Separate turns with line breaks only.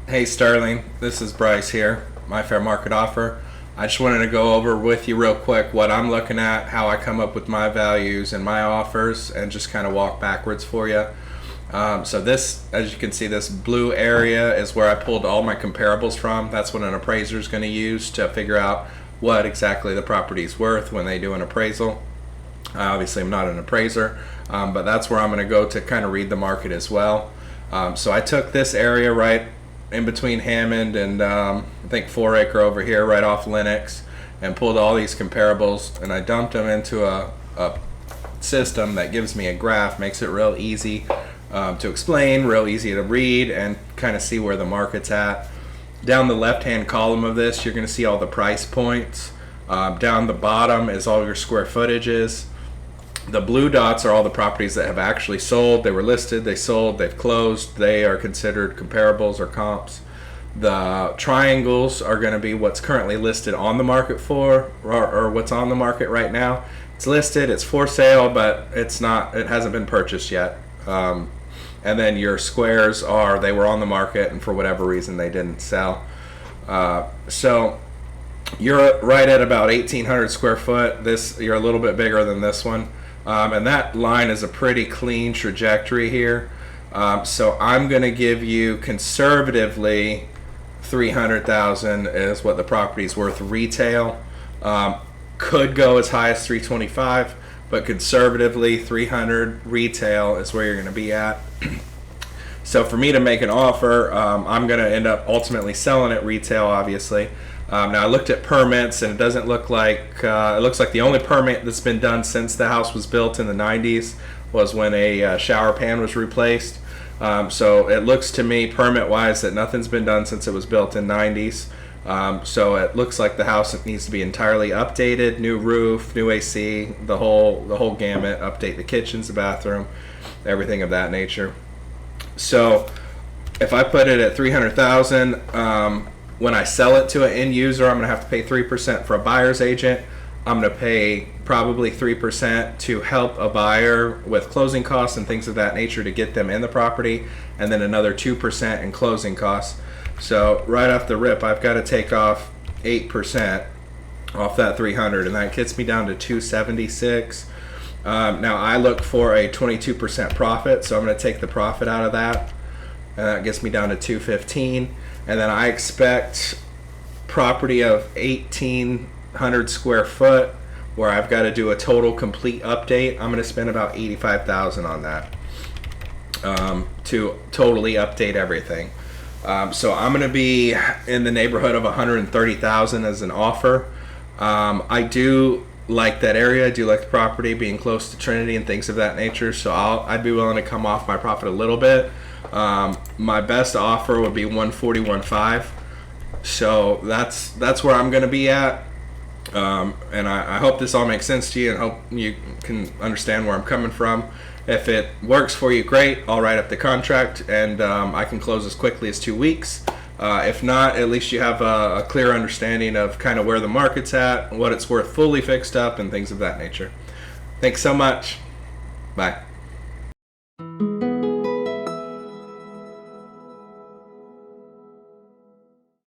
Hey Sterling, this is Bryce here, My Fair Market Offer. I just wanted to go over with you real quick what I'm looking at, how I come up with my values and my offers, and just kind of walk backwards for you. So this, as you can see, this blue area is where I pulled all my comparables from. That's what an appraiser is going to use to figure out what exactly the property is worth when they do an appraisal. Obviously, I'm not an appraiser, but that's where I'm going to go to kind of read the market as well. So I took this area right in between Hammond and I think 4 Acre over here, right off Lenox, and pulled all these comparables, and I dumped them into a system that gives me a graph, makes it real easy to explain, real easy to read, and kind of see where the market's at. Down the left-hand column of this, you're going to see all the price points. Down the bottom is all your square footages. The blue dots are all the properties that have actually sold. They were listed, they sold, they've closed. They are considered comparables or comps. The triangles are going to be what's currently listed on the market for, or what's on the market right now. It's listed, it's for sale, but it's not. It hasn't been purchased yet. And then your squares are, they were on the market and for whatever reason they didn't sell. So you're right at about 1,800 square foot. You're a little bit bigger than this one. And that line is a pretty clean trajectory here. So I'm going to give you conservatively 300,000 is what the property's worth retail. Could go as high as 325, but conservatively 300 retail is where you're going to be at. So for me to make an offer, I'm going to end up ultimately selling it retail, obviously. Now I looked at permits, and it doesn't look like, it looks like the only permit that's been done since the house was built in the 90s was when a shower pan was replaced. So it looks to me, permit-wise, that nothing's been done since it was built in 90s. So it looks like the house needs to be entirely updated, new roof, new AC, the whole gamut, update the kitchens, the bathroom, everything of that nature. So if I put it at 300,000, when I sell it to an end user, I'm going to have to pay 3% for a buyer's agent. I'm going to pay probably 3% to help a buyer with closing costs and things of that nature to get them in the property, and then another 2% in closing costs. So right off the rip, I've got to take off 8% off that 300, and that gets me down to 276. Now I look for a 22% profit, so I'm going to take the profit out of that, and that gets me down to 215. And then I expect property of 1,800 square foot, where I've got to do a total complete update. I'm going to spend about 85,000 on that to totally update everything. So I'm going to be in the neighborhood of 130,000 as an offer. I do like that area. I do like the property being close to Trinity and things of that nature. So I'd be willing to come off my profit a little bit. My best offer would be 141.5. So that's where I'm going to be at. And I hope this all makes sense to you, and hope you can understand where I'm coming from. If it works for you, great. I'll write up the contract, and I can close as quickly as 2 weeks. If not, at least you have a clear understanding of kind of where the market's at, what it's worth fully fixed up, and things of that nature. Thanks so much. Bye.